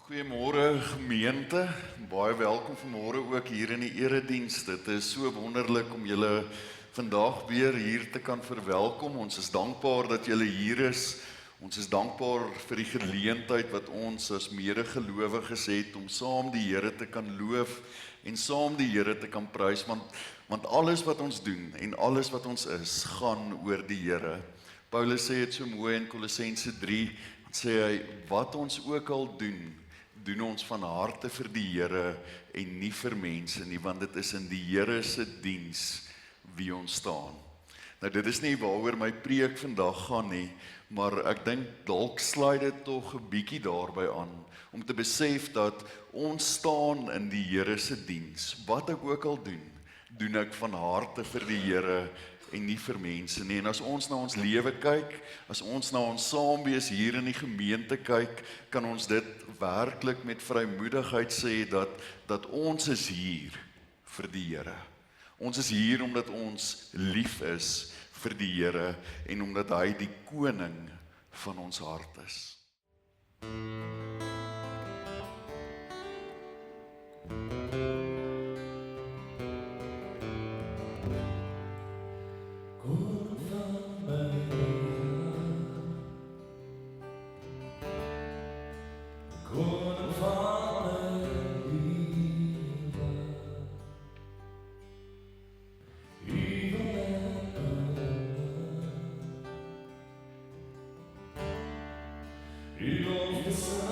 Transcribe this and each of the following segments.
Goeiemôre gemeente, baie welkom vanmôre ook hier in die erediens. Dit is so wonderlik om julle vandag weer hier te kan verwelkom. Ons is dankbaar dat julle hier is. Ons is dankbaar vir die geleentheid wat ons as medegelowiges het om saam die Here te kan loof en saam die Here te kan prys, want alles wat ons doen en alles wat ons is, gaan oor die Here. Paulus sê dit so mooi in Kolossense 3, sê hy, wat ons ook al doen ons van harte vir die Here en nie vir mense nie, want dit is in die Here se diens wie ons staan. Nou dit is nie waaroor my preek vandag gaan nie, maar ek dink dalk sluit dit tog 'n bietjie daarby aan, om te besef dat ons staan in die Here se diens. Wat ek ook al doen ek van harte vir die Here en nie vir mense nie. En as ons na ons lewe kyk, as ons na ons saamwees hier in die gemeente kyk, kan ons dit werklik met vrymoedigheid sê dat ons is hier vir die Here. Ons is hier omdat ons lief is vir die Here en omdat hy die koning van ons hart is. He loves the sun.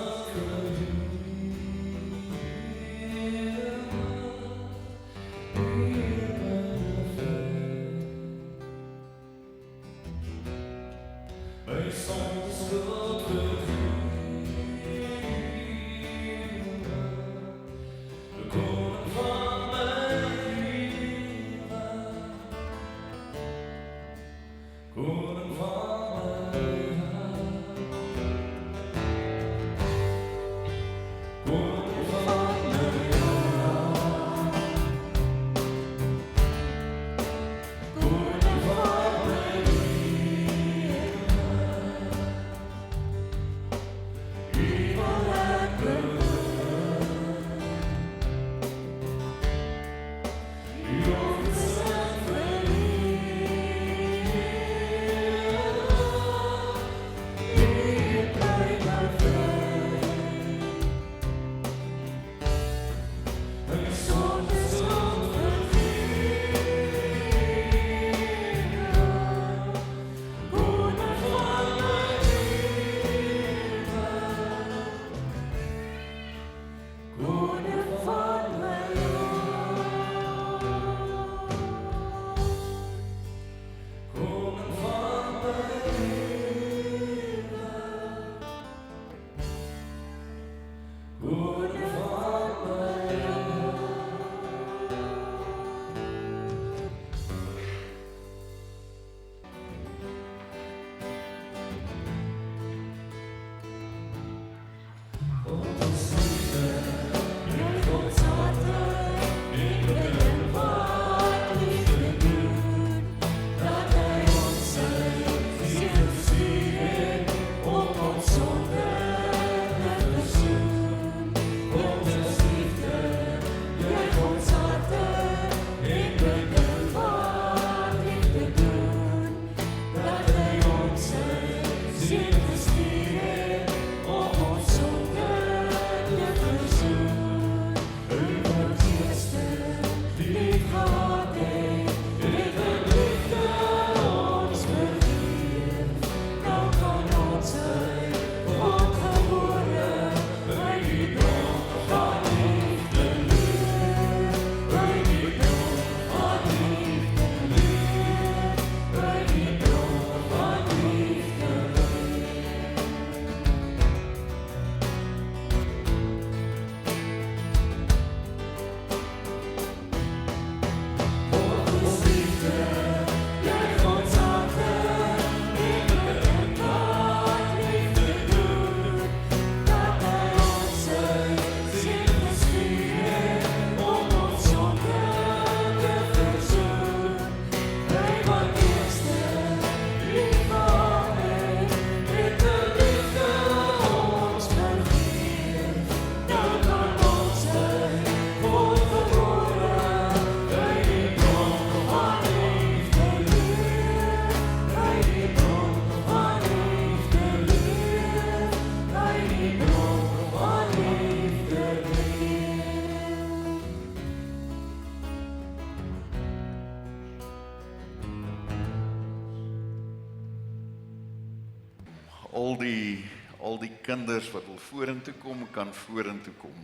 al die kinders wat wil vorentoe kom, kan vorentoe kom.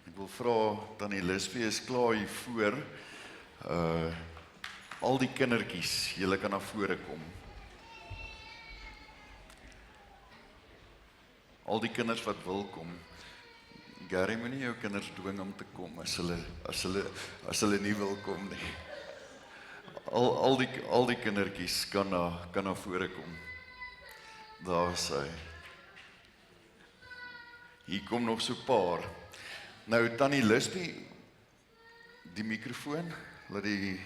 Ek wil vra, Tannie Lispie is klaar hier voor. Al die kindertjies, julle kan na vore kom. Al die kinders wat wil kom. Gary, moenie jou kinders dwing om te kom as hulle nie wil kom nie. Al die kindertjies kan na vore kom. Daar is hy. Hier kom nog so 'n paar. Nou, Tannie Lispie, die mikrofoon, laat die...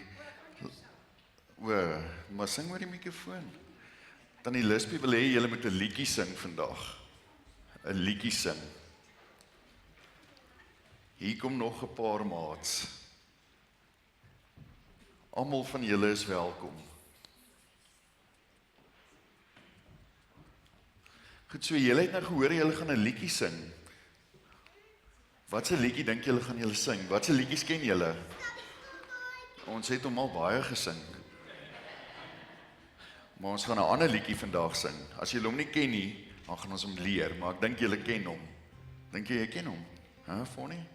maar sing oor die mikrofoon. Tannie Lispie wil hê julle moet 'n liedjie sing vandag. 'n liedjie sing. Hier kom nog 'n paar maats. Almal van julle is welkom. Goed, so julle het nou gehoor julle gaan 'n liedjie sing. Wat 'n liedjie dink julle gaan julle sing? Wat 'n liedjies ken julle? Ons het hom al baie gesing. Maar ons gaan 'n ander liedjie vandag sing. As julle hom nie ken nie, dan gaan ons hom leer, maar ek dink julle ken hom. Dink jy ken hom? Hæ, Fonnie?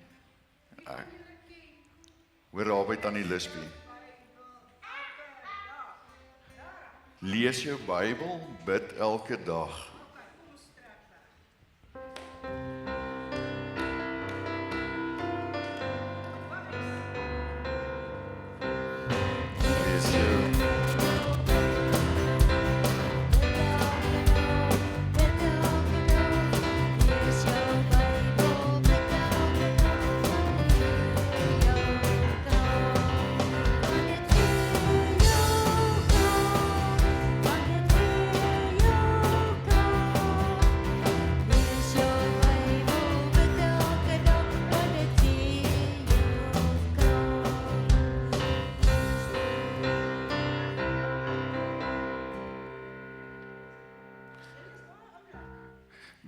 Hoor daar by Tannie Lispie. Lees jou Bybel, bid elke dag.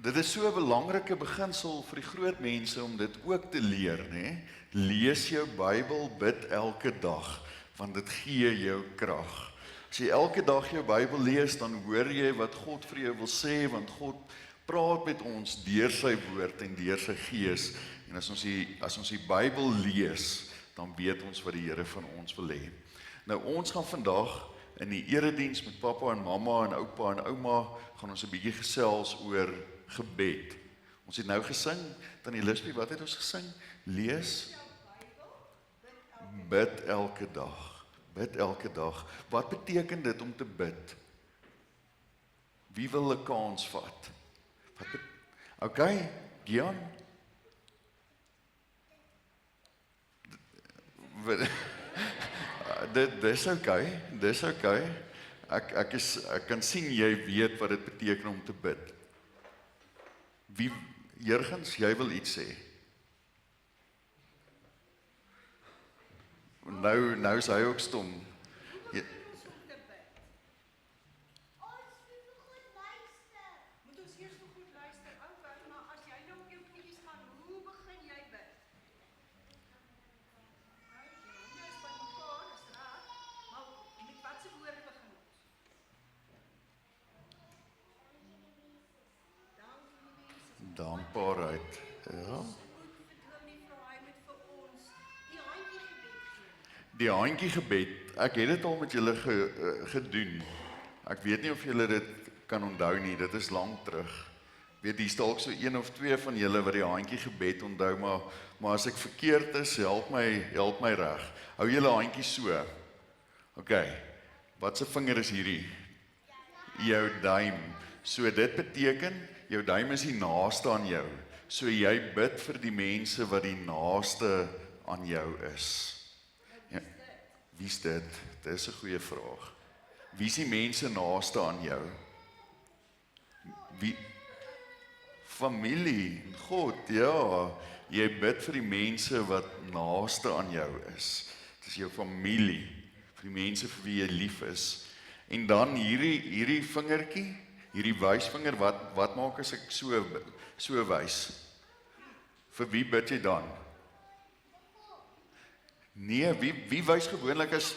Dit is so 'n belangrike beginsel vir die groot mense om dit ook te leer, né? Lees jou Bybel, bid elke dag, want dit gee jou krag. As jy elke dag jou Bybel lees, dan hoor jy wat God vir jou wil sê, want God praat met ons deur sy woord en deur sy gees. En as ons die Bybel lees, dan weet ons wat die Here van ons wil hê. Nou ons gaan vandag in die erediens met pappa en mamma en oupa en ouma gaan ons 'n bietjie gesels oor gebed. Ons het nou gesing, Tannie Lispie, wat het ons gesing? Lees, bid elke dag. Bid elke dag. Wat beteken dit om te bid? Wie wil 'n kans vat? Okay, Gian? Dis okay. Ek kan sien jy weet wat dit beteken om te bid. Wie, Jurgens, jy wil iets sê? Nou is hy ook stom. Dankbaarheid, ja. Die handjiegebed, ek het dit al met julle gedoen. Ek weet nie of julle dit kan onthou nie, dit is lank terug. Weet, hier dalk so 1 of 2 van julle wat die handjiegebed onthou, maar as ek verkeerd is, help my reg. Hou julle handjies so. OK, wat se vinger is hierdie? Jou duim. So dit beteken, jou duim is die naaste aan jou. So jy bid vir die mense wat die naaste aan jou is. Ja, wie is dit? Dit is 'n goeie vraag. Wie is die mense naaste aan jou? Wie? Familie, God, ja. Jy bid vir die mense wat naaste aan jou is. Dit is jou familie, vir die mense vir wie jy lief is. En dan hierdie vingertjie, hierdie wysvinger, wat maak as ek so wys? Vir wie bid jy dan? Nee, wie wys gewoonlik as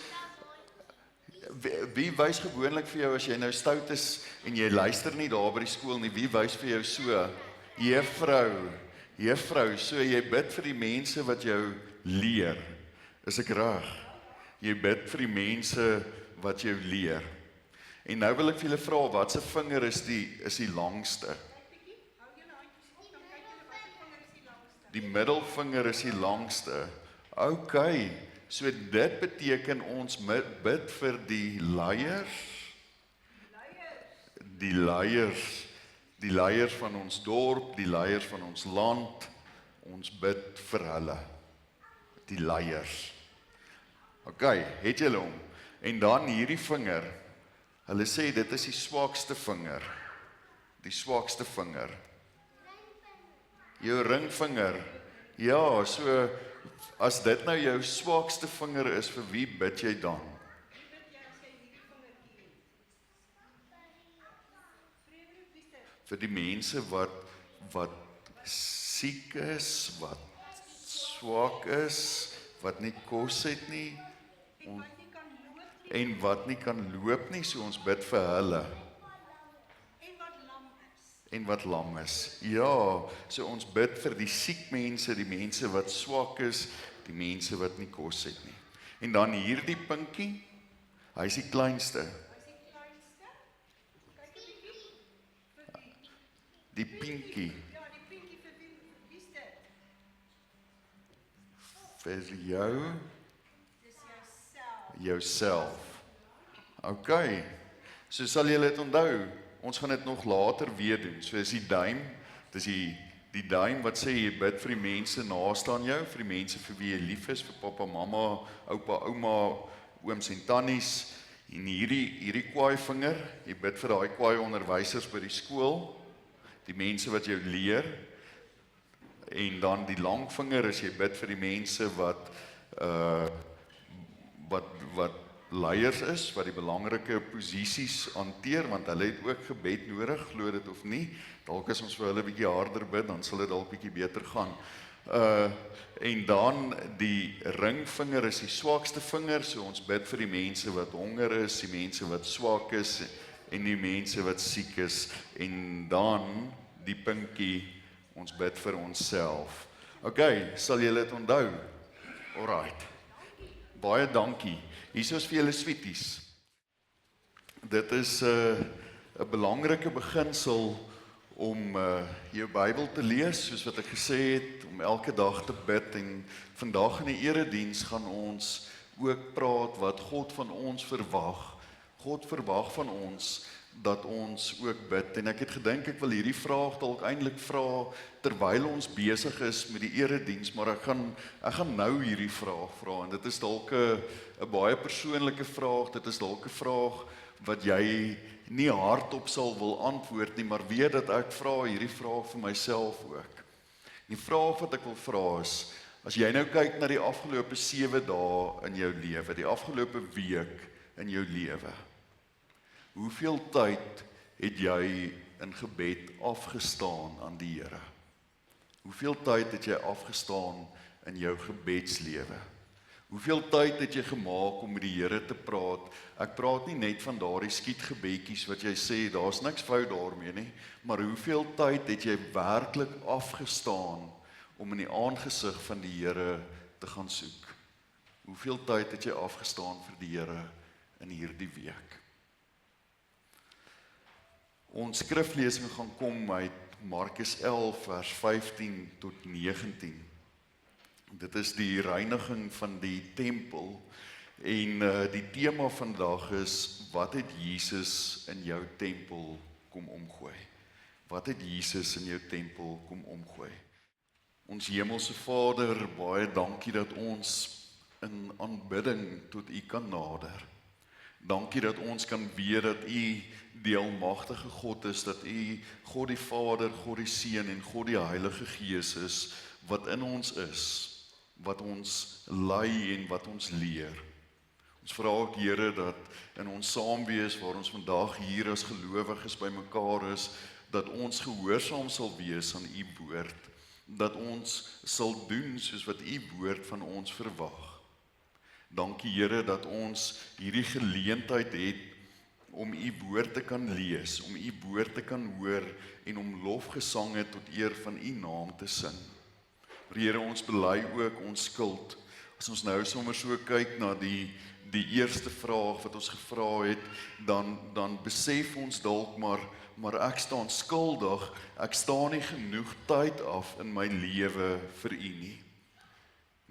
Wie wys gewoonlik vir jou as jy nou stout is en jy luister nie daar by die skool nie, wie wys vir jou so? Juffrou, so jy bid vir die mense wat jou leer. Is ek reg? Jy bid vir die mense wat jou leer. En nou wil ek vir julle vra, wat se vinger is die langste? Die middelvinger is die langste. OK, so dit beteken ons bid vir die leiers. Die leiers van ons dorp, die leiers van ons land. Ons bid vir hulle. Die leiers. OK, het julle hom? En dan hierdie vinger. Hulle sê dit is die swakste vinger. Die swakste vinger. Jou ringvinger. Ja, so as dit nou jou swakste vinger is, vir wie bid jy dan? Vir die mense wat siek is, wat swak is, wat nie kos het nie, en wat nie kan loop nie, so ons bid vir hulle. En wat lam is. Ja, so ons bid vir die siek mense, die mense wat swak is, die mense wat nie kos het nie. En dan hierdie pinkie, hy is die kleinste. Die pinkie. Vir jou. Jouself. OK, so sal julle dit onthou. Ons gaan dit nog later weer doen. So is die duim, dis die duim wat sê jy bid vir die mense naaste aan jou, vir die mense vir wie jy lief is, vir pappa, mamma, oupa, ouma, ooms en tannies. En hierdie kwaai vinger, jy bid vir daai kwaai onderwysers by die skool, die mense wat jou leer. En dan die lang vinger is jy bid vir die mense wat leiers is, wat die belangrike posisies hanteer, want hulle het ook gebed nodig, glo dit of nie. Dalk as ons vir hulle bietjie harder bid, dan sal dit dalk bietjie beter gaan. En dan die ringvinger is die swakste vinger, so ons bid vir die mense wat honger is, die mense wat swak is, en die mense wat siek is. En dan die pinkie, ons bid vir onsself. OK, sal julle dit onthou? Alright. Baie dankie. Hier is vir julle sweeties. Dit is 'n belangrike beginsel om jou Bybel te lees, soos wat ek gesê het, om elke dag te bid. En vandag in die erediens gaan ons ook praat wat God van ons verwag. God verwag van ons dat ons ook bid. En ek het gedink ek wil hierdie vraag dalk eintlik vra terwyl ons besig is met die erediens, maar ek gaan nou hierdie vraag vra. En dit is dalk 'n baie persoonlike vraag. Dit is dalk 'n vraag wat jy nie hardop sal wil antwoord nie, maar weet dat ek vra hierdie vraag vir myself ook. Die vraag wat ek wil vra is, as jy nou kyk na die afgelope 7 dae in jou lewe, die afgelope week in jou lewe, hoeveel tyd het jy in gebed afgestaan aan die Here? Hoeveel tyd het jy afgestaan in jou gebedslewe? Hoeveel tyd het jy gemaak om met die Here te praat? Ek praat nie net van daardie skietgebedjies wat jy sê, daar's niks fout daarmee nie, maar hoeveel tyd het jy werklik afgestaan om in die aangesig van die Here te gaan soek? Hoeveel tyd het jy afgestaan vir die Here in hierdie week? Ons skriflesing gaan kom uit Markus 11 vers 15 tot 19. Dit is die reiniging van die tempel en die tema vandag is, wat het Jesus in jou tempel kom omgooi? Wat het Jesus in jou tempel kom omgooi? Ons hemelse Vader, baie dankie dat ons in aanbidding tot U kan nader. Dankie dat ons kan weet dat U die almagtige God is, dat U God die Vader, God die Seun en God die Heilige Gees is, wat in ons is, wat ons lei en wat ons leer. Ons vra ook, Here, dat in ons saamwees waar ons vandag hier as gelowiges bymekaar is, dat ons gehoorsaam sal wees aan U woord, dat ons sal doen soos wat U woord van ons verwag. Dankie Here dat ons hierdie geleentheid het om u woord te kan lees, om u woord te kan hoor en om lofgesange tot eer van u naam te sing. Maar Here, ons bely ook ons skuld. As ons nou sommer so kyk na die eerste vraag wat ons gevra het, dan besef ons dalk maar ek staan skuldig, ek staan nie genoeg tyd af in my lewe vir u nie.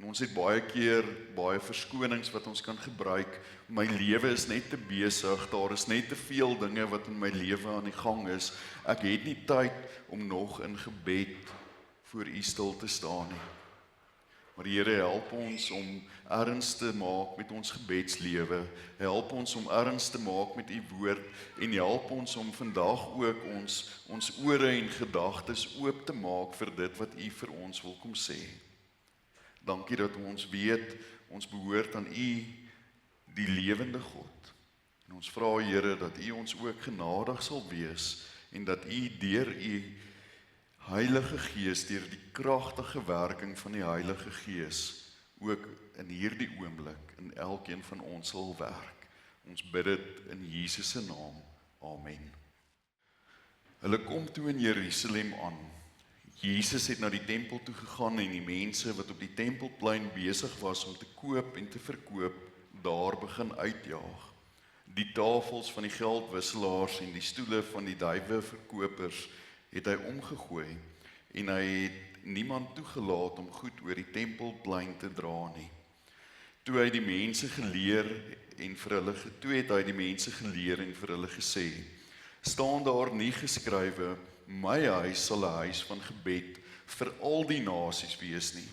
En ons het baie keer baie verskonings wat ons kan gebruik. My lewe is net te besig, daar is net te veel dinge wat in my lewe aan die gang is. Ek het nie tyd om nog in gebed voor u stil te staan nie. Maar Here, help ons om erns te maak met ons gebedslewe. Help ons om erns te maak met u woord en help ons om vandag ook ons ore en gedagtes oop te maak vir dit wat u vir ons wil kom sê. Dankie dat ons weet, ons behoort aan u, die lewende God. En ons vra Here dat u ons ook genadig sal wees en dat u deur u Heilige Gees, deur die kragtige werking van die Heilige Gees, ook in hierdie oomblik in elkeen van ons sal werk. Ons bid dit in Jesus se naam. Amen. Hulle kom toe in Jerusalem aan. Jesus het na die tempel toe gegaan en die mense wat op die tempelplein besig was om te koop en te verkoop, daar begin uitjaag. Die tafels van die geldwisselaars en die stoele van die duiweverkopers het hy omgegooi en hy het niemand toegelaat om goed oor die tempelplein te dra nie. Toe het hy die mense geleer en vir hulle gesê, staan daar nie geskrywe, my huis sal 'n huis van gebed vir al die nasies wees nie,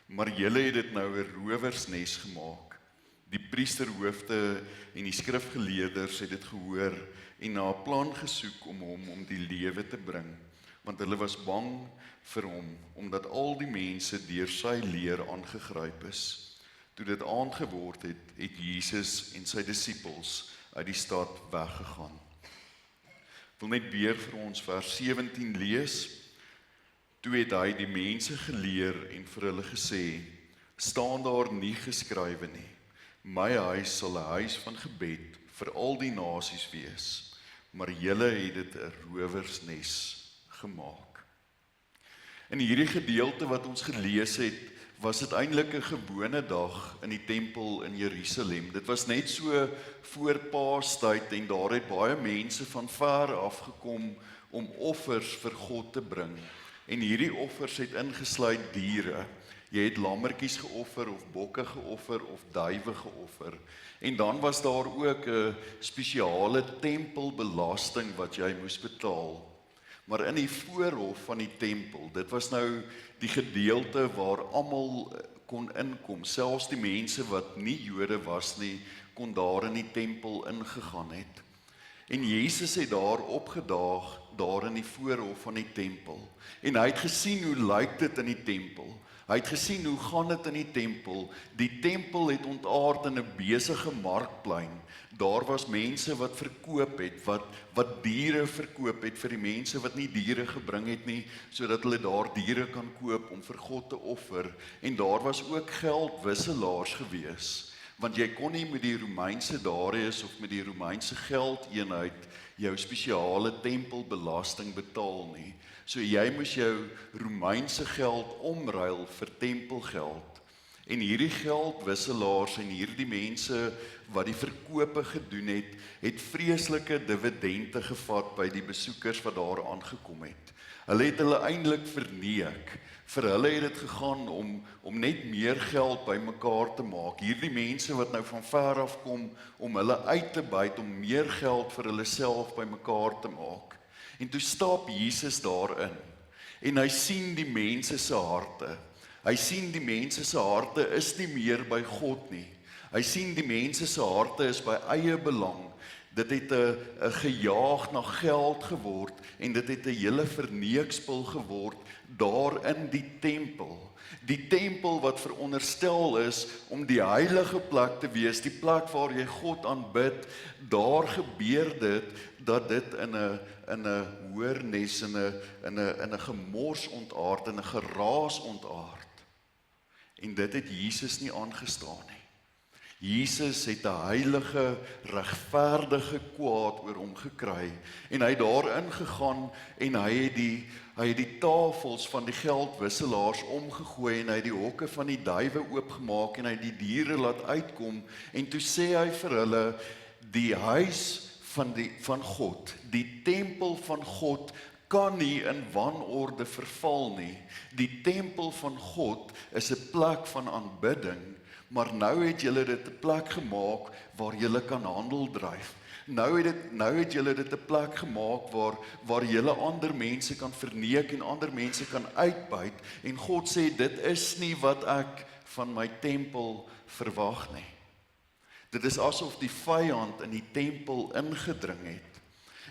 maar julle het dit nou 'n rowersnes gemaak. Die priesterhoofde en die skrifgeleerders het dit gehoor en na 'n plan gesoek om hom om die lewe te bring, want hulle was bang vir hom, omdat al die mense deur sy leer aangegryp is. Toe dit aand geword het, het Jesus en sy disippels uit die stad weggegaan. Ek wil net weer vir ons vers 17 lees. Toe het hy die mense geleer en vir hulle gesê, staan daar nie geskrywe nie, my huis sal 'n huis van gebed vir al die nasies wees, maar julle het dit 'n rowersnes gemaak. In hierdie gedeelte wat ons gelees het, was dit eintlik 'n gewone dag in die tempel in Jerusalem. Dit was net so voor Paastyd en daar het baie mense van ver af gekom om offers vir God te bring. En hierdie offers het ingesluit diere. Jy het lammetjies geoffer of bokke geoffer of duwe geoffer. En dan was daar ook 'n spesiale tempelbelasting wat jy moes betaal. Maar in die voorhof van die tempel, dit was nou die gedeelte waar almal kon inkom, selfs die mense wat nie Jode was nie, kon daar in die tempel ingegaan het. En Jesus het daar opgedaag, daar in die voorhof van die tempel. En hy het gesien hoe lyk dit in die tempel. Hy het gesien hoe gaan dit in die tempel. Die tempel het ontaard in 'n besige markplein. Daar was mense wat verkoop het, wat diere verkoop het vir die mense wat nie diere gebring het nie, sodat hulle daar diere kan koop om vir God te offer. En daar was ook geldwisselaars gewees, want jy kon nie met die Romeinse darius of met die Romeinse geldeenheid jou spesiale tempelbelasting betaal nie. So jy moes jou Romeinse geld omruil vir tempelgeld. En hierdie geldwisselaars en hierdie mense wat die verkope gedoen het, het vreeslike dividende gevat by die besoekers wat daar aangekom het. Hulle het hulle eintlik verneek. Vir hulle het dit gegaan om net meer geld bymekaar te maak. Hierdie mense wat nou van ver af kom om hulle uit te byt, om meer geld vir hulle self bymekaar te maak. En toe stap Jesus daarin en hy sien die mense se harte. Hy sien die mense se harte is nie meer by God nie. Hy sien die mense se harte is by eie belang. Dit het 'n gejaag na geld geword en dit het 'n hele verneekspil geword daar in die tempel. Die tempel wat veronderstel is om die heilige plek te wees, die plek waar jy God aanbid, daar gebeur dit dat dit in 'n hoornes, in 'n gemors ontaard, in 'n geraas ontaard. En dit het Jesus nie aangestaan nie. Jesus het 'n heilige, regverdige kwaad oor hom gekry en hy het daarin gegaan en hy het die tafels van die geldwisselaars omgegooi en hy het die hokke van die duiwe oopgemaak en hy het die diere laat uitkom en toe sê hy vir hulle, die huis van God, die tempel van God kan nie in wanorde verval nie. Die tempel van God is 'n plek van aanbidding, maar nou het julle dit 'n plek gemaak waar julle kan handel dryf. Nou het julle dit 'n plek gemaak waar julle ander mense kan verneek en ander mense kan uitbuit en God sê dit is nie wat ek van my tempel verwag nie. Dit is asof die vyand in die tempel ingedring het.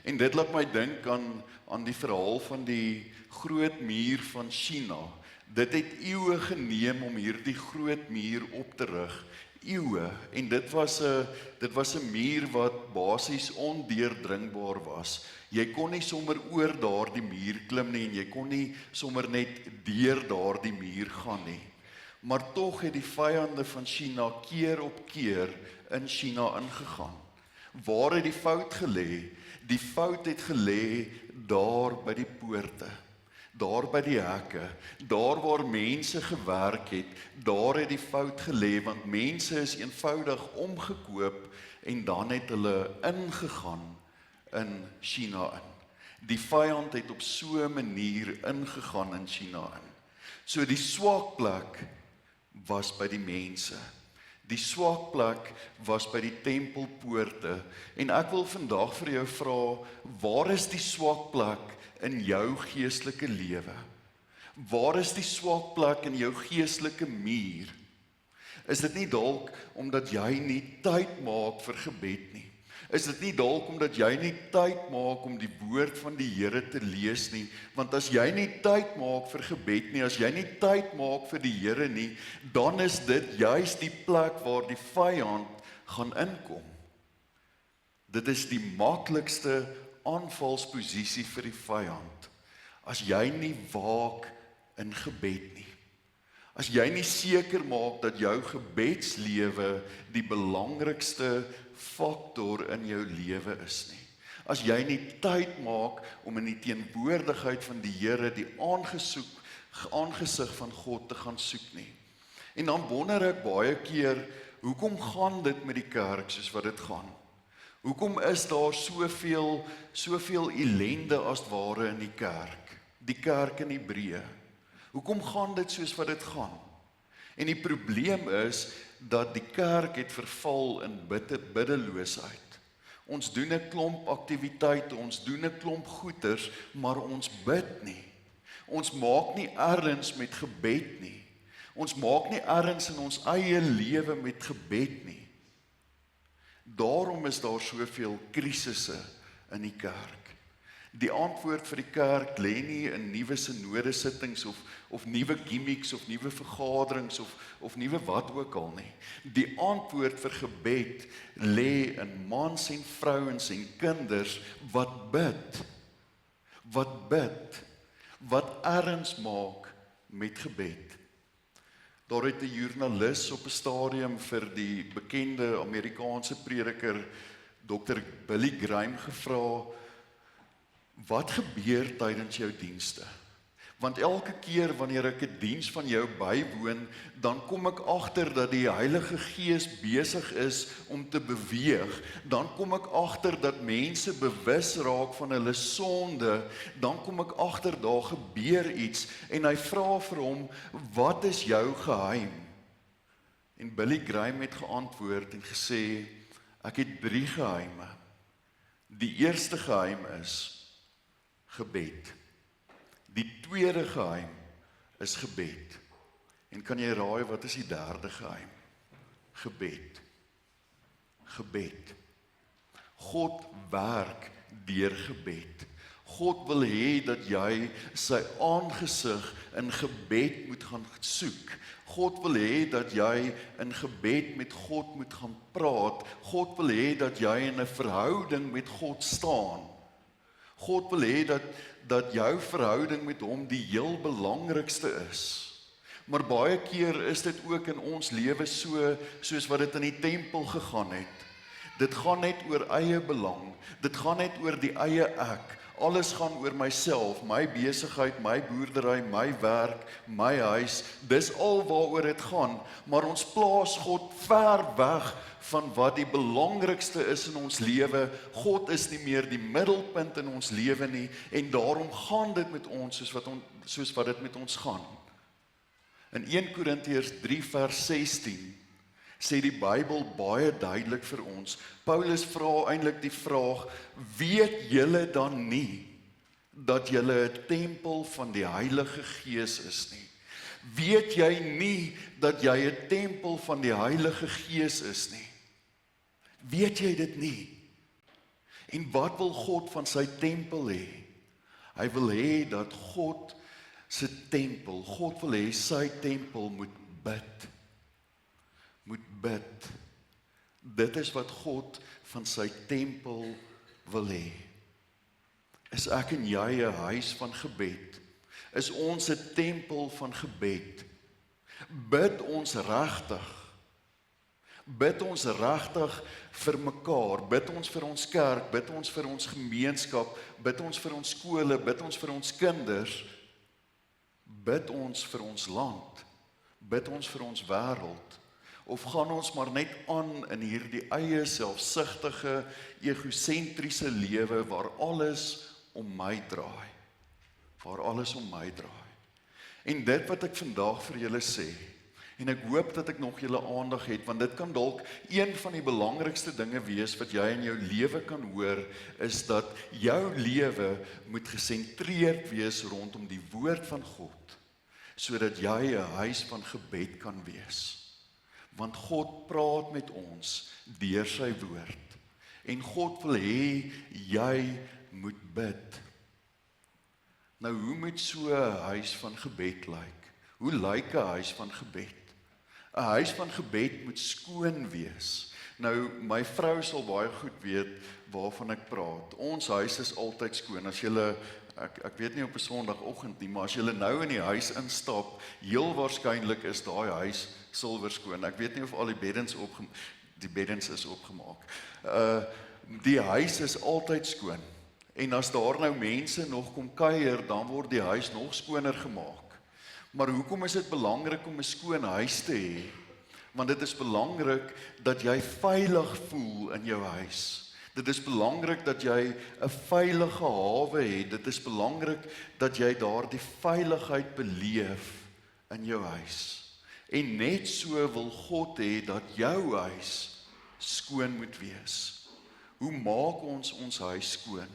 En dit laat my dink aan die verhaal van die groot muur van China. Dit het eeue geneem om hierdie groot muur op te rig. Eeue. En dit was 'n muur wat basies ondeurdringbaar was. Jy kon nie sommer oor daardie muur klim nie en jy kon nie sommer net deur daardie muur gaan nie. Maar tog het die vyande van China keer op keer in China ingegaan. Waar het die fout gelê? Die fout het gelê daar by die poorte, daar by die hekke, daar waar mense gewerk het, daar het die fout gelê, want mense is eenvoudig omgekoop en dan het hulle ingegaan in China in. Die vyand het op so 'n manier ingegaan in China in. So die swak plek was by die mense. Die swak plek was by die tempelpoorte en ek wil vandag vir jou vra, waar is die swak plek in jou geestelike lewe? Waar is die swak plek in jou geestelike muur? Is dit nie dalk omdat jy nie tyd maak vir gebed nie? Is dit nie dalk omdat jy nie tyd maak om die woord van die Here te lees nie? Want as jy nie tyd maak vir gebed nie, as jy nie tyd maak vir die Here nie, dan is dit juis die plek waar die vyand gaan inkom. Dit is die maklikste aanvalsposisie vir die vyand. As jy nie waak in gebed nie. As jy nie seker maak dat jou gebedslewe die belangrikste faktor in jou lewe is nie. As jy nie tyd maak om in die teenwoordigheid van die Here die aangesig van God te gaan soek nie. En dan wonder ek baie keer, hoekom gaan dit met die kerk soos wat dit gaan? Hoekom is daar soveel ellende as ware in die kerk in Hebreë? Hoekom gaan dit soos wat dit gaan? En die probleem is dat die kerk het verval in biddeloosheid. Ons doen 'n klomp aktiwiteite, ons doen 'n klomp goeders, maar ons bid nie. Ons maak nie erns met gebed nie. Ons maak nie erns in ons eie lewe met gebed nie. Daarom is daar soveel krisisse in die kerk. Die antwoord vir die kerk lê nie in nuwe synodesittings of nuwe gimmicks of nuwe vergaderings of nuwe wat ook al nie. Die antwoord vir gebed lê in mans en vrouens en kinders wat bid, wat erns maak met gebed. Daar het 'n joernalis op 'n stadium vir die bekende Amerikaanse prediker Dr. Billy Graham gevra, wat gebeur tydens jou dienste? Want elke keer wanneer ek 'n diens van jou bywoon, dan kom ek agter dat die Heilige Gees besig is om te beweeg. Dan kom ek agter dat mense bewus raak van hulle sonde. Dan kom ek agter daar gebeur iets en hy vra vir hom, wat is jou geheim? En Billy Graham het geantwoord en gesê, ek het 3 geheime. Die eerste geheim is gebed. Die tweede geheim is gebed. En kan jy raai wat is die derde geheim? Gebed. Gebed. God werk deur gebed. God wil hê dat jy sy aangesig in gebed moet gaan soek. God wil hê dat jy in gebed met God moet gaan praat. God wil hê dat jy in 'n verhouding met God staan. God wil hê dat jou verhouding met hom die heel belangrikste is. Maar baie keer is dit ook in ons lewe soos wat dit in die tempel gegaan het. Dit gaan net oor eie belang, dit gaan net oor die eie ek. Alles gaan oor myself, my besigheid, my boerdery, my werk, my huis. Dis al waaroor dit gaan, maar ons plaas God ver weg van wat die belangrikste is in ons lewe. God is nie meer die middelpunt in ons lewe nie, en daarom gaan dit met ons soos wat dit met ons gaan. In 1 Korintiërs 3 vers 16 sê die Bybel baie duidelik vir ons. Paulus vra eintlik die vraag, weet julle dan nie dat julle 'n tempel van die Heilige Gees is nie? Weet jy nie dat jy 'n tempel van die Heilige Gees is nie? Weet jy dit nie? En wat wil God van sy tempel hê? Hy wil hê dat God se tempel, God wil hê sy tempel moet bid. Moet bid. Dit is wat God van sy tempel wil hê. Is ek en jy 'n huis van gebed? Is ons 'n tempel van gebed? Bid ons regtig? Bid ons regtig vir mekaar? Bid ons vir ons kerk? Bid ons vir ons gemeenskap? Bid ons vir ons skole? Bid ons vir ons kinders? Bid ons vir ons land? Bid ons vir ons wêreld? Of gaan ons maar net aan in hierdie eie selfsugtige, egosentriese lewe waar alles om my draai? Waar alles om my draai. En dit wat ek vandag vir julle sê, en ek hoop dat ek nog julle aandag het, want dit kan dalk een van die belangrikste dinge wees wat jy in jou lewe kan hoor, is dat jou lewe moet gesentreerd wees rondom die woord van God, sodat jy 'n huis van gebed kan wees. Want God praat met ons deur sy woord. En God wil hê jy moet bid. Nou, hoe moet so 'n huis van gebed lyk? Hoe lyk 'n huis van gebed? 'n Huis van gebed moet skoon wees. Nou, my vrou sal baie goed weet waarvan ek praat. Ons huis is altyd skoon. As julle ek weet nie op 'n Sondagoggend nie, maar as julle nou in die huis instap, heel waarskynlik is daai huis silwerskoon. Ek weet nie of al die beddens is opgemaak. Die huis is altyd skoon. En as daar nou mense nog kom kuier, dan word die huis nog skoner gemaak. Maar hoekom is dit belangrik om 'n skoon huis te hê? Want dit is belangrik dat jy veilig voel in jou huis. Dit is belangrik dat jy 'n veilige hawe het. Dit is belangrik dat jy daardie veiligheid beleef in jou huis. En net so wil God hê dat jou huis skoon moet wees. Hoe maak ons ons huis skoon?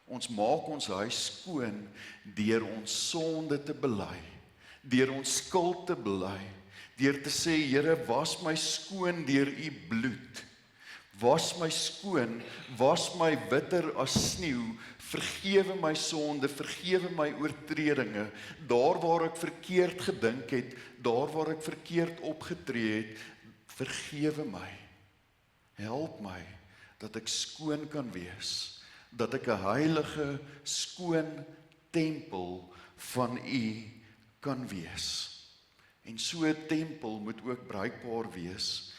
Ons maak ons huis skoon deur ons sonde te bely, deur ons skuld te bely, deur te sê, Here, was my skoon deur u bloed. Was my skoon, was my witter as sneeu, vergewe my sonde, vergewe my oortredinge, daar waar ek verkeerd gedink het, daar waar ek verkeerd opgetree het, vergewe my, help my, dat ek skoon kan wees, dat ek 'n heilige, skoon tempel van u kan wees. En so 'n tempel moet ook bruikbaar wees.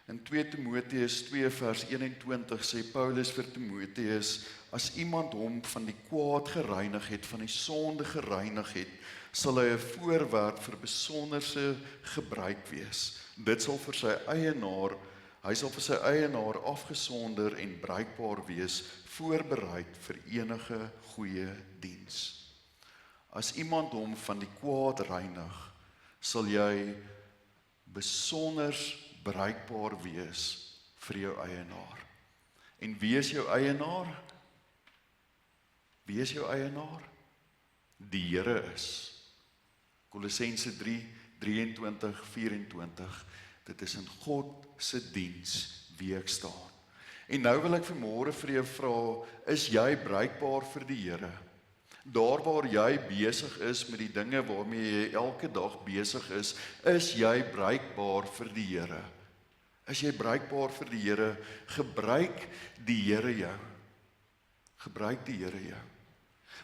In 2 Timoteus 2 vers 21 sê Paulus vir Timoteus, as iemand hom van die kwaad gereinig het, van die sonde gereinig het, sal hy 'n voorwerp vir besonderse gebruik wees. Dit sal vir sy eienaar, hy sal vir sy eienaar afgesonder en bruikbaar wees, voorberei vir enige goeie diens. As iemand hom van die kwaad reinig, sal jy besonders bruikbaar wees vir jou eienaar. En wie is jou eienaar? Wie is jou eienaar? Die Here is. Kolossense 3:23-24. Dit is in God se diens wie ek staan. En nou wil ek vanmôre vir jou vra, is jy bruikbaar vir die Here? Daar waar jy besig is met die dinge waarmee jy elke dag besig is jy bruikbaar vir die Here? Is jy bruikbaar vir die Here? Gebruik die Here jou. Gebruik die Here jou.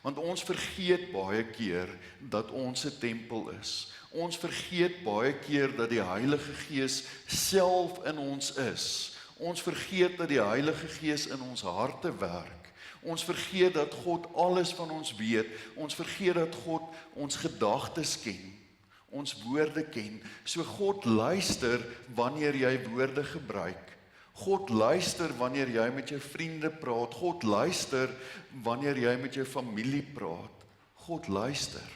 Want ons vergeet baie keer dat ons 'n tempel is. Ons vergeet baie keer dat die Heilige Gees self in ons is. Ons vergeet dat die Heilige Gees in ons harte werk. Ons vergeet dat God alles van ons weet. Ons vergeet dat God ons gedagtes ken, ons woorde ken. So God luister wanneer jy woorde gebruik. God luister wanneer jy met jou vriende praat. God luister wanneer jy met jou familie praat. God luister.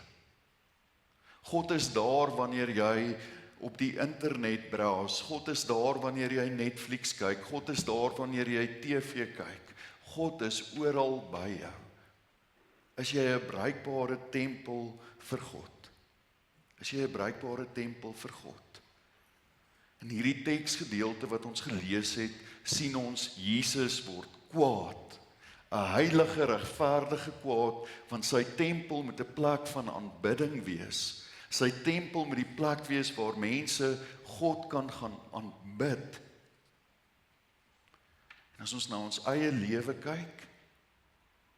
God is daar wanneer jy op die internet browse. God is daar wanneer jy Netflix kyk. God is daar wanneer jy TV kyk. God is oral by jou. Is jy 'n bruikbare tempel vir God? Is jy 'n bruikbare tempel vir God? In hierdie teksgedeelte wat ons gelees het, sien ons Jesus word kwaad. 'n Heilige, regverdige kwaad, want sy tempel moet 'n plek van aanbidding wees. Sy tempel moet die plek wees waar mense God kan gaan aanbid. En as ons na ons eie lewe kyk,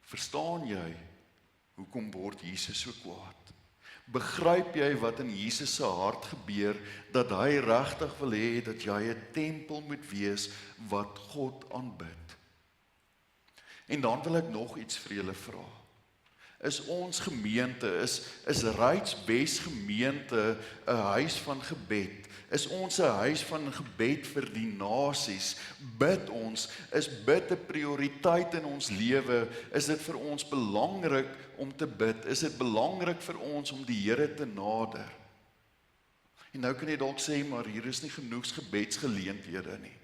verstaan jy hoekom word Jesus so kwaad? Begryp jy wat in Jesus se hart gebeur, dat hy regtig wil hê dat jy 'n tempel moet wees wat God aanbid? En dan wil ek nog iets vir julle vra. Is ons gemeente, is Rydswes gemeente 'n huis van gebed? Is ons 'n huis van gebed vir die nasies? Bid ons, is bid 'n prioriteit in ons lewe? Is dit vir ons belangrik om te bid? Is dit belangrik vir ons om die Here te nader? En nou kan jy dalk sê, maar hier is nie genoeg gebedsgeleenthede nie.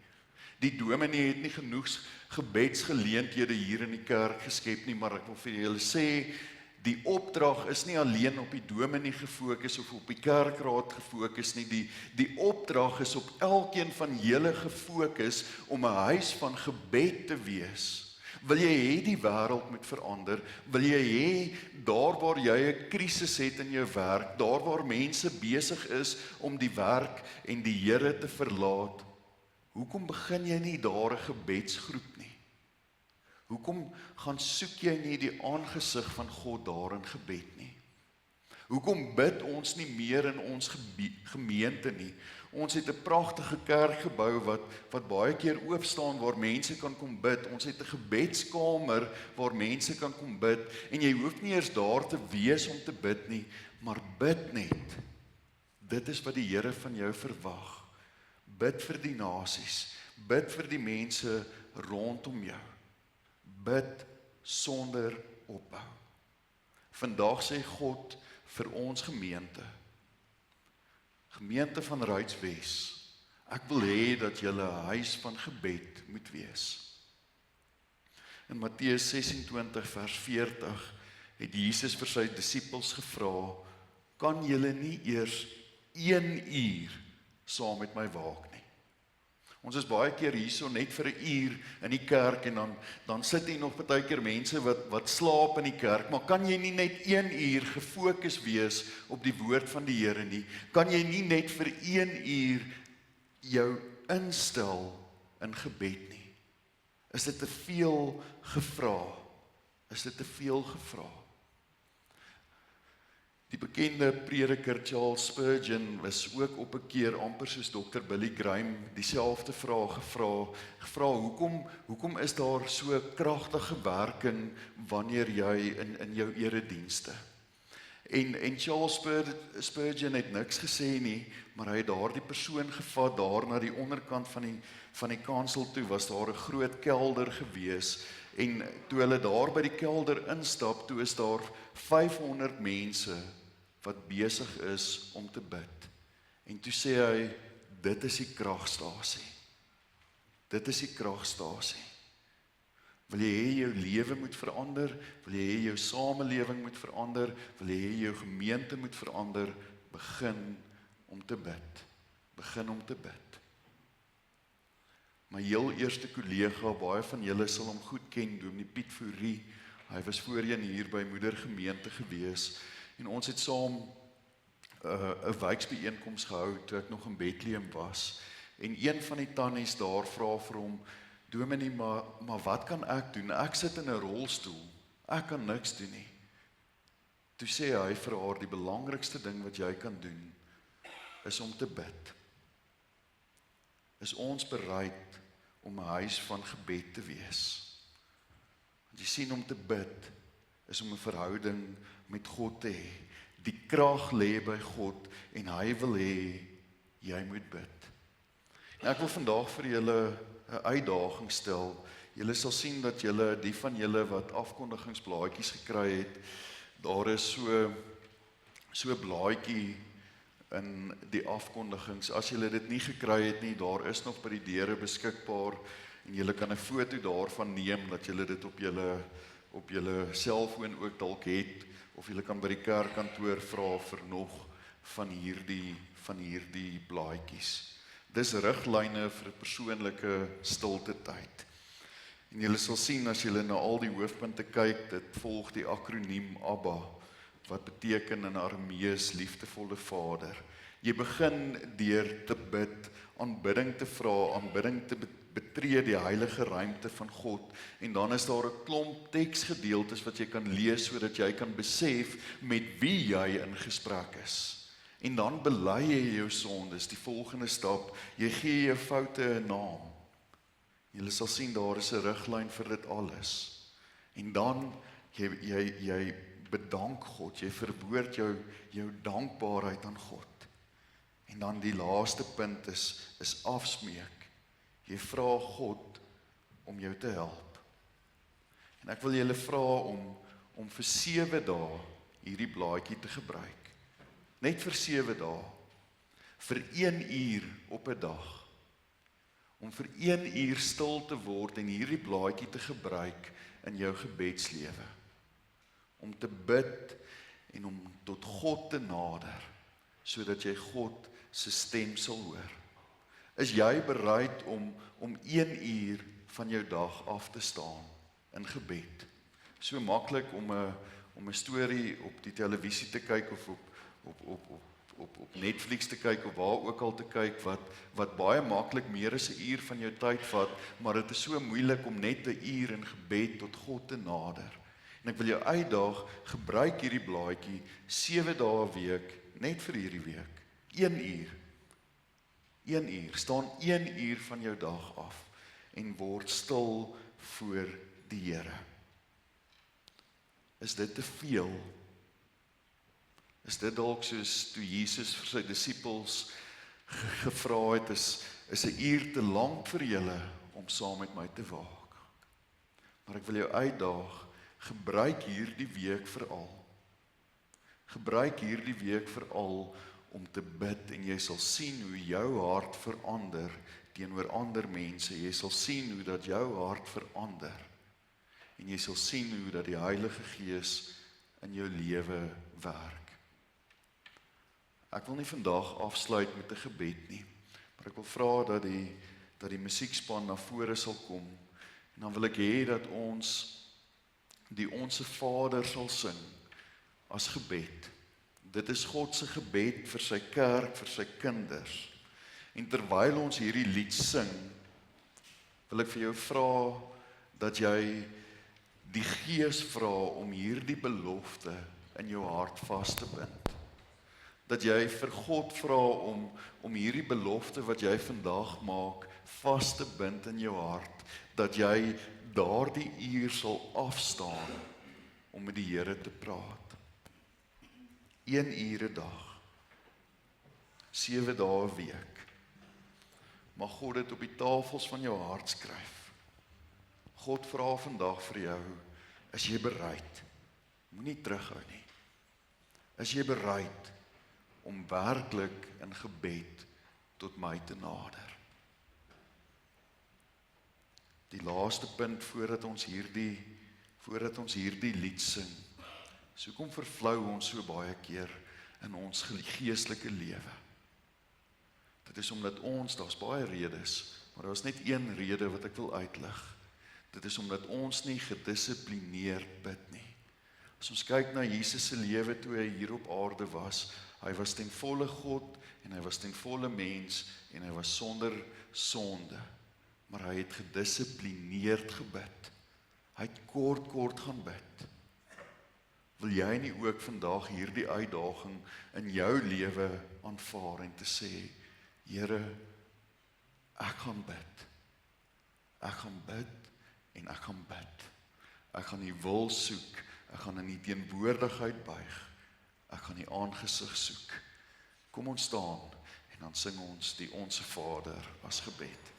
Die dominee het nie genoeg gebedsgeleenthede hier in die kerk geskep nie, maar ek wil vir julle sê, die opdrag is nie alleen op die dominee gefokus of op die kerkraad gefokus nie, die opdrag is op elkeen van julle gefokus om 'n huis van gebed te wees. Wil jy hê die wêreld moet verander? Wil jy hê daar waar jy 'n krisis het in jou werk, daar waar mense besig is om die werk en die Here te verlaat, hoekom begin jy nie daar 'n gebedsgroep nie? Hoekom gaan soek jy nie die aangesig van God daar in gebed nie? Hoekom bid ons nie meer in ons gemeente nie? Ons het 'n pragtige kerkgebou wat baie keer oop staan waar mense kan kom bid. Ons het 'n gebedskamer waar mense kan kom bid en jy hoef nie eers daar te wees om te bid nie, maar bid net. Dit is wat die Here van jou verwag. Bid vir die nasies, bid vir die mense rondom jou. Bid sonder ophou. Vandag sê God vir ons gemeente van Rydswes, ek wil hê dat julle 'n huis van gebed moet wees. In Matteus 26 vers 40 het Jesus vir sy disippels gevra, kan julle nie eers 1 uur saam met my waak nie? Ons is baie keer hierso net vir 'n uur in die kerk en dan sit hier nog baie keer mense wat slaap in die kerk, maar kan jy nie net 1 uur gefokus wees op die woord van die Here nie? Kan jy nie net vir 1 uur jou instel in gebed nie? Is dit te veel gevra? Is dit te veel gevra? Die bekende prediker Charles Spurgeon was ook op 'n keer amper soos Dr. Billy Graham dieselfde vraag gevra, hoekom is daar so kragtige werking wanneer jy in jou eredienste? En Charles Spurgeon het niks gesê nie, maar hy het daardie persoon gevat daar na die onderkant van die kansel toe, was daar 'n groot kelder gewees, en toe hulle daar by die kelder instap, toe is daar 500 mense wat besig is om te bid. En toe sê hy, dit is die kragstasie. Dit is die kragstasie. Wil jy hê jou lewe moet verander? Wil jy hê jou samelewing moet verander? Wil jy hê jou gemeente moet verander? Begin om te bid. Begin om te bid. My heel eerste kollega, baie van julle sal hom goed ken, Dominee Piet Fourie. Hy was voorheen hier by Moedergemeente gewees en ons het saam 'n wijksbijeenkoms gehou toe ek nog in Bethlehem was. En een van die tannies daar vra vir hom, Dominee, maar wat kan ek doen? Ek sit in 'n rolstoel. Ek kan niks doen nie. Toe sê hy vir haar, die belangrikste ding wat jy kan doen, is om te bid. Is ons bereid om 'n huis van gebed te wees? Want jy sien, om te bid is om 'n verhouding met God te hê. Die krag lê by God en hy wil hê jy moet bid. En ek wil vandag vir julle 'n uitdaging stel. Julle sal sien dat julle, die van julle wat afkondigingsblaadjies gekry het, daar is so 'n blaadjie in die afkondigings. As julle dit nie gekry het nie, daar is nog by die deure beskikbaar en julle kan 'n foto daarvan neem dat julle dit op julle selfoon ook dalk het, of julle kan by die kerkkantoor vra vir nog van hierdie blaadjies. Dis riglyne vir 'n persoonlike stilte tyd. En julle sal sien as julle na al die hoofpunte kyk, dit volg die akroniem ABBA, wat beteken in Aramees liefdevolle Vader. Jy begin deur te bid, aanbidding te vra, aanbidding te betree die heilige ruimte van God, en dan is daar 'n klomp teksgedeeltes wat jy kan lees, sodat jy kan besef met wie jy in gesprek is. En dan bely jy jou sondes, die volgende stap, jy gee jou foute 'n naam. Julle sal sien daar is 'n riglyn vir dit alles. En dan jy bedank God, jy verwoord jou dankbaarheid aan God. En dan die laaste punt is afsmeek. Jy vra God om jou te help. En ek wil julle vra om vir 7 dae hierdie blaadjie te gebruik. Net vir 7 dae. Vir 1 uur op 'n dag. Om vir 1 uur stil te word en hierdie blaadjie te gebruik in jou gebedslewe. Om te bid en om tot God te nader, sodat jy God se stem sal hoor. Is jy bereid om 1 uur van jou dag af te staan in gebed? So maklik om 'n storie op die televisie te kyk of op Netflix te kyk of waar ook al te kyk wat baie maklik meer as 'n uur van jou tyd vat, maar dit is so moeilik om net 'n uur in gebed tot God te nader. En ek wil jou uitdaag, gebruik hierdie blaadjie 7 dae 'n week, net vir hierdie week. 1 uur. 1 uur, staan 1 uur van jou dag af en word stil voor die Here. Is dit te veel? Is dit dalk soos toe Jesus vir sy disippels gevra het, is 'n uur te lank vir julle om saam met my te waak? Maar ek wil jou uitdaag, gebruik hierdie week veral. Gebruik hierdie week veral om te bid en jy sal sien hoe jou hart verander teenoor ander mense. Jy sal sien hoe dat jou hart verander. En jy sal sien hoe dat die Heilige Gees in jou lewe werk. Ek wil nie vandag afsluit met 'n gebed nie, maar ek wil vra dat die musiekspan na vore sal kom, en dan wil ek hê dat ons die Onse Vader sal sing as gebed. Dit is God se gebed vir sy kerk, vir sy kinders. En terwyl ons hierdie lied sing, wil ek vir jou vra dat jy die Gees vra om hierdie belofte in jou hart vas te bind. Dat jy vir God vra om hierdie belofte wat jy vandag maak vas te bind in jou hart, dat jy daardie uur sal afstaan om met die Here te praat. 1 uur 'n dag, 7 dae 'n week. Mag God dit op die tafels van jou hart skryf. God vra vandag vir jou, is jy bereid? Moenie terughou nie. Is jy bereid om werklik in gebed tot my te nader? Die laaste punt voordat ons hierdie lied sing. So kom vervlou ons so baie keer in ons geestelike lewe. Dit is omdat daar's baie redes, maar daar is net een rede wat ek wil uitlig. Dit is omdat ons nie gedissiplineerd bid nie. As ons kyk na Jesus se lewe toe hy hier op aarde was, hy was ten volle God en hy was ten volle mens en hy was sonder sonde. Maar hy het gedissiplineerd gebid. Hy het kort gaan bid. Wil jy nie ook vandag hierdie uitdaging in jou lewe aanvaar en te sê, Here, ek gaan bid. Ek gaan bid en ek gaan bid. Ek gaan die wil soek. Ek gaan in die teenwoordigheid buig. Ek gaan die aangesig soek. Kom ons staan en dan sing ons die Onse Vader as gebed.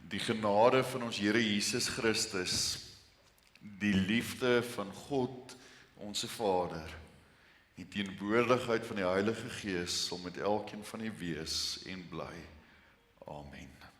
Die genade van ons Here Jesus Christus, die liefde van God, ons Vader, die teenwoordigheid van die Heilige Gees sal met elkeen van u wees en bly. Amen.